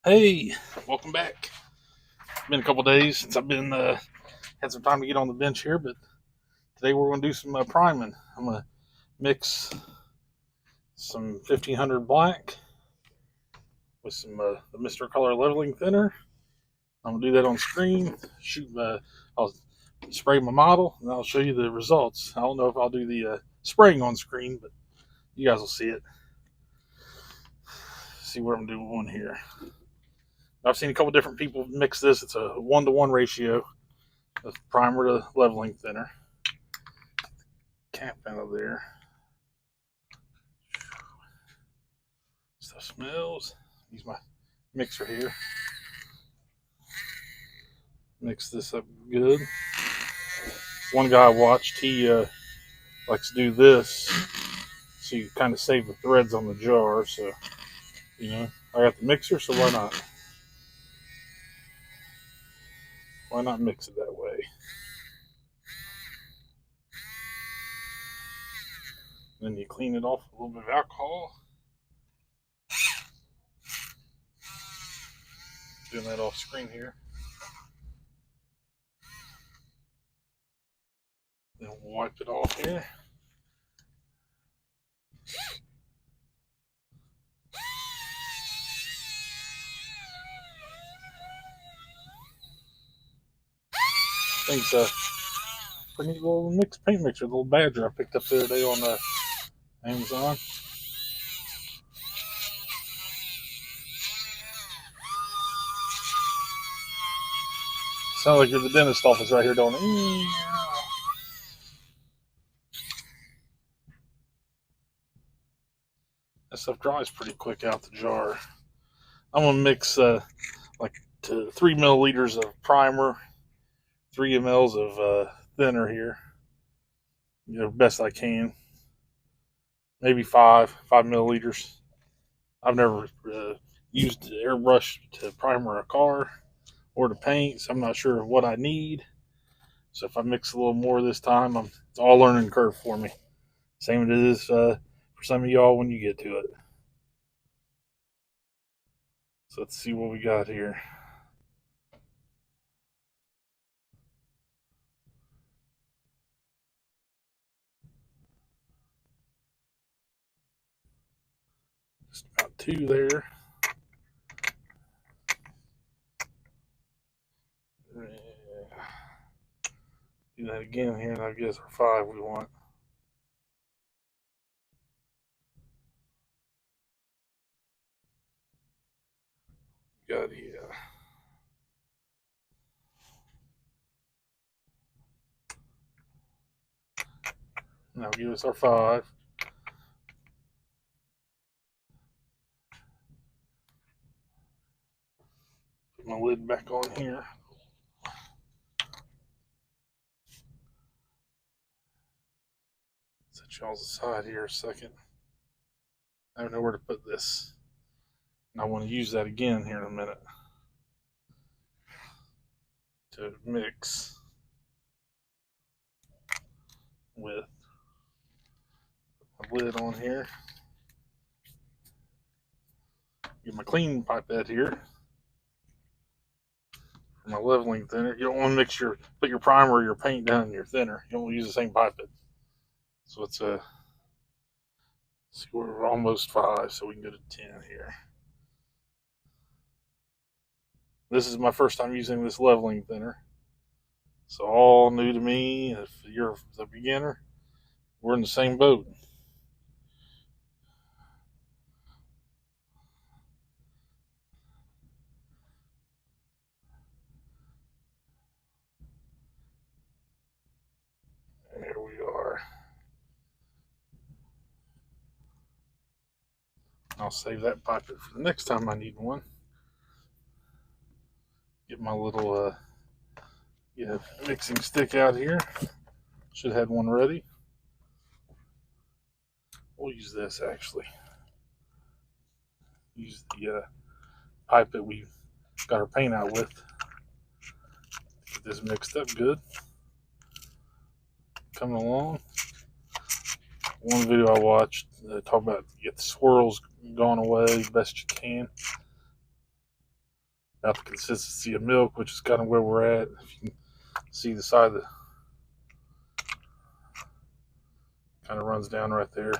Hey, welcome back. It's been a couple days since I've been had some time to get on the bench here, but today we're going to do some priming. I'm going to mix some 1500 black with some the Mr. Color leveling thinner. I'm going to do that on screen. I'll spray my model and I'll show you the results. I don't know if I'll do the spraying on screen, but you guys will see it. See what I'm doing here. I've seen a couple different people mix this. It's a 1-to-1 ratio of primer to leveling thinner. Cap out of there. Stuff smells. Use my mixer here. Mix this up good. One guy I watched, he likes to do this, so you kind of save the threads on the jar. So, I got the mixer, so why not? Why not mix it that way? Then you clean it off with a little bit of alcohol. Doing that off screen here. Then wipe it off here. Thing's a pretty neat little paint mixer, little Badger I picked up the other day on Amazon. Sounds like you're the dentist office right here, don't it? That stuff dries pretty quick out the jar. I'm gonna mix like 3 milliliters of primer, 3 mLs of thinner here. Best I can. Maybe 5 milliliters. I've never used airbrush to primer a car or to paint, so I'm not sure what I need. So if I mix a little more this time, it's all learning curve for me. Same as it is for some of y'all when you get to it. So let's see what we got here. Just about 2 there. Do that again here, and I guess our 5 we want. Got here. Now give us our 5. Put my lid back on here. Set y'all aside here a second. I don't know where to put this. And I want to use that again here in a minute to mix with my lid on here. Get my clean pipette here for my leveling thinner. You don't want to put your primer or your paint down in your thinner. You don't want to use the same pipette. So it's see, we're almost 5, so we can go to 10 here. This is my first time using this leveling thinner. So all new to me. If you're the beginner, we're in the same boat. Here we are. I'll save that pipette for the next time I need one. Get my little mixing stick out here. Should have had one ready. We'll use this actually. Use the pipe that we got our paint out with. Get this mixed up good. Coming along. One video I watched talk about get the swirls gone away best you can. about the consistency of milk, which is kind of where we're at. If you can see the side of the, kind of runs down right there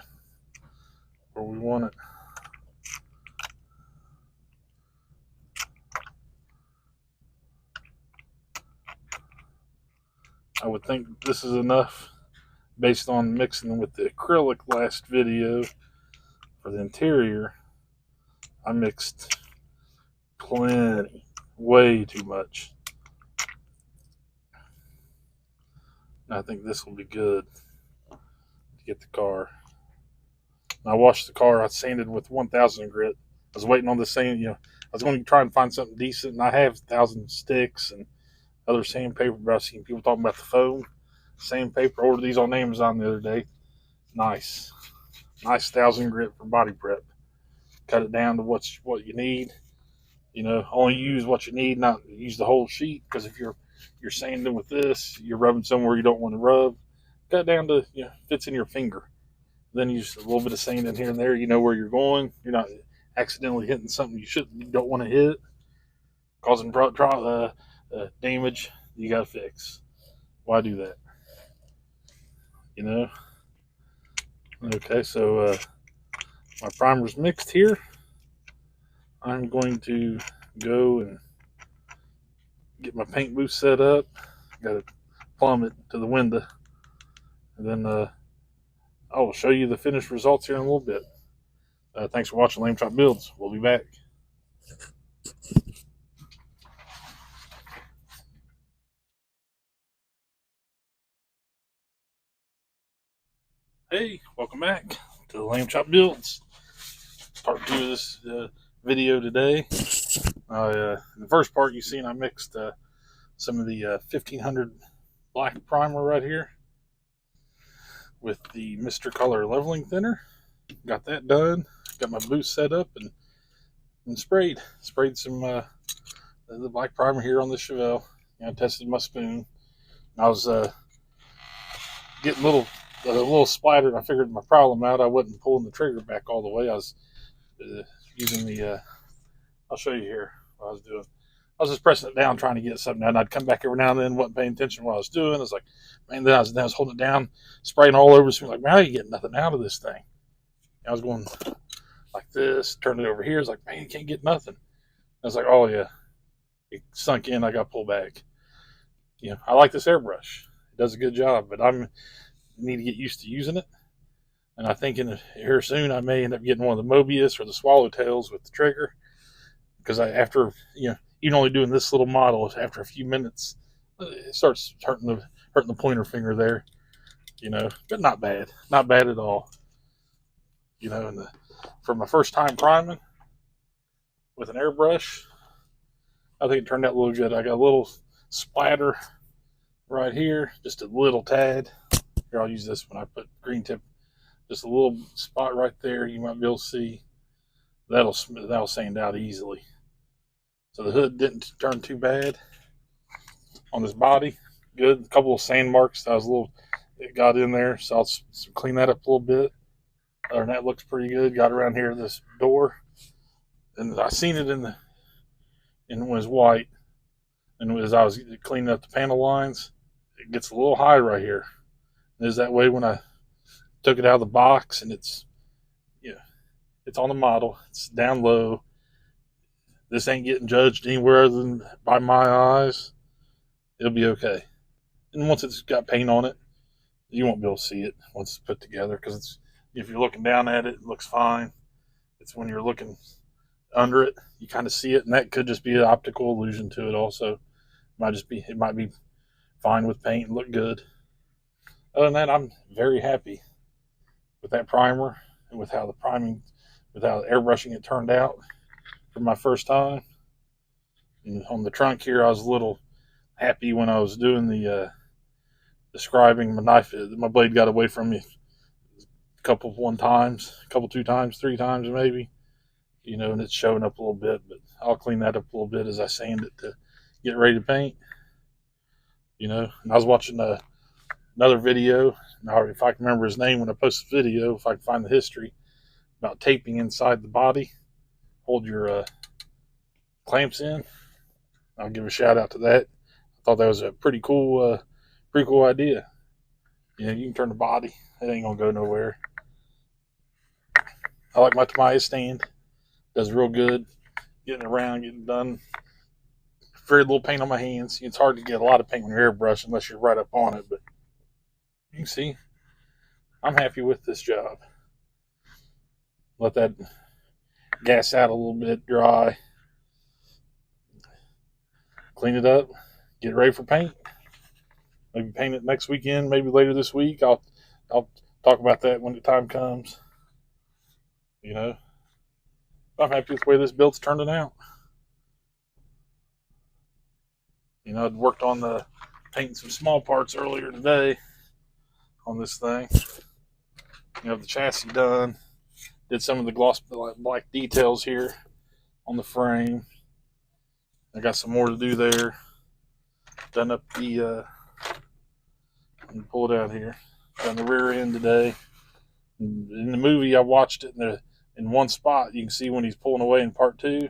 where we want it. I would think this is enough based on mixing with the acrylic last video for the interior. I mixed plenty, way too much. I think this will be good to get the car. And I washed the car. I sanded with 1000 grit. I was waiting on the sand. I was going to try and find something decent, and I have 1000 sticks and other sandpaper. But I've seen people talking about the foam sandpaper. Ordered these on Amazon the other day. Nice 1000 grit for body prep. Cut it down to what you need. Only use what you need, not use the whole sheet. Because if you're sanding with this, you're rubbing somewhere you don't want to rub. Cut it down to fits in your finger. Then use a little bit of sand in here and there. You know where you're going. You're not accidentally hitting something you don't want to hit, causing damage you got to fix. Why do that? Okay, so my primer's mixed here. I'm going to go and get my paint booth set up. Got to plumb it to the window, and then I will show you the finished results here in a little bit. Thanks for watching Lamb Chop Builds. We'll be back. Hey, welcome back to the Lamb Chop Builds. Part 2 of this video today. In the first part, you seen I mixed some of the 1500 black primer right here with the Mr. Color leveling thinner. Got that done. Got my booth set up and sprayed some the black primer here on the Chevelle. I tested my spoon. I was getting a little splattered. I figured my problem out. I wasn't pulling the trigger back all the way. I was using the I'll show you here what I was doing. I was just pressing it down, trying to get something down. I'd come back every now and then, wasn't paying attention to what I was doing. I was like, man, then I was holding it down, spraying all over. So like, man, how are you getting nothing out of this thing? I was going like this, turn it over here. It's like, man, you can't get nothing. I was like, oh yeah, it sunk in. I got pulled back. I like this airbrush. It does a good job, but I need to get used to using it. And I think here soon I may end up getting one of the Mobius or the Swallowtails with the trigger, because after even only doing this little model, after a few minutes, it starts hurting the pointer finger there. But not bad at all. And for my first time priming with an airbrush, I think it turned out a little good. I got a little splatter right here, just a little tad. Here, I'll use this when I put green tip. Just a little spot right there. You might be able to see. That'll sand out easily. So the hood didn't turn too bad on this body. Good. A couple of sand marks. It got in there, so I'll clean that up a little bit. Other than that, looks pretty good. Got around here this door, and I seen it when it was white, and as I was cleaning up the panel lines, it gets a little high right here. And is that way when I took it out of the box, and it's on the model. It's down low. This ain't getting judged anywhere other than by my eyes. It'll be okay. And once it's got paint on it, you won't be able to see it once it's put together, because if you're looking down at it, it looks fine. It's when you're looking under it, you kind of see it, and that could just be an optical illusion to it also. It might be fine with paint and look good. Other than that, I'm very happy with that primer and with how airbrushing it turned out for my first time. And on the trunk here, I was a little happy when I was doing the describing. My blade got away from me two times, three times maybe, and it's showing up a little bit, but I'll clean that up a little bit as I sand it to get ready to paint. And I was watching another video. Now, if I can remember his name when I post the video, if I can find the history about taping inside the body, hold your clamps in. I'll give a shout out to that. I thought that was a pretty cool idea. You can turn the body. It ain't gonna go nowhere. I like my Tamiya stand. Does real good. Getting around, getting done. Very little paint on my hands. It's hard to get a lot of paint when you're airbrushing unless you're right up on it. But you can see, I'm happy with this job. Let that gas out a little bit, dry. Clean it up. Get it ready for paint. Maybe paint it next weekend. Maybe later this week. I'll talk about that when the time comes. I'm happy with the way this build's turning out. I'd worked on the painting some small parts earlier today on this thing. The chassis done. Did some of the gloss black details here on the frame. I got some more to do there. Done up the, let me pull it out here. Done the rear end today. In the movie, I watched it in one spot. You can see when he's pulling away in part 2,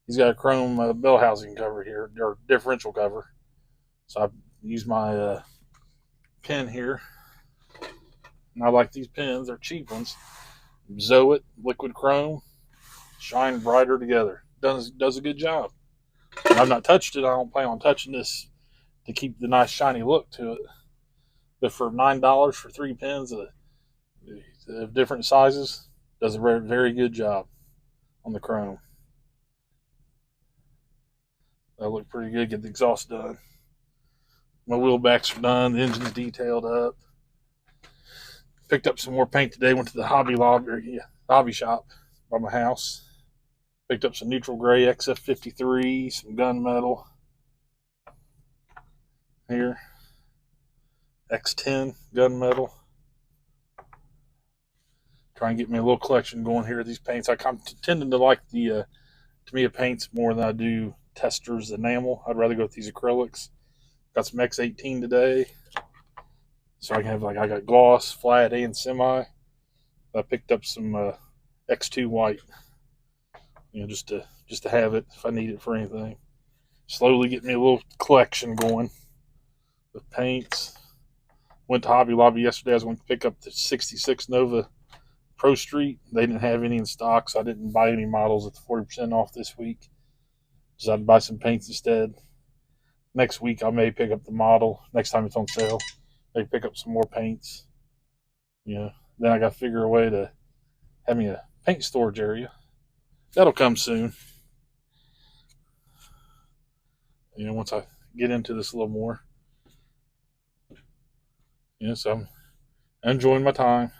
he's got a chrome bell housing cover here, or differential cover. So I use my pen here. And I like these pens. They're cheap ones. Zoet liquid chrome. Shine brighter together. Does a good job. I've not touched it. I don't plan on touching this to keep the nice shiny look to it. But for $9 for 3 pens of different sizes, does a very, very good job on the chrome. That'll look pretty good. Get the exhaust done. My wheel backs are done. The engine's detailed up. Picked up some more paint today. Went to the hobby shop by my house. Picked up some neutral gray XF53, some gunmetal here, X10 gunmetal. Try and get me a little collection going here of these paints. I'm tending to like the Tamiya paints more than I do Testors enamel. I'd rather go with these acrylics. Got some X18 today, so I can have I got gloss, flat, and semi. I picked up some X2 white, just to have it if I need it for anything. Slowly get me a little collection going of paints. Went to Hobby Lobby yesterday. I was going to pick up the 66 Nova Pro Street. They didn't have any in stock, so I didn't buy any models at the 40% off this week. So I'd buy some paints instead. Next week I may pick up the model. Next time it's on sale, maybe pick up some more paints. Then I got to figure a way to have me a paint storage area. That'll come soon. Once I get into this a little more. So I'm enjoying my time.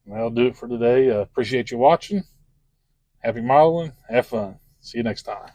And that'll do it for today. Appreciate you watching. Happy modeling. Have fun. See you next time.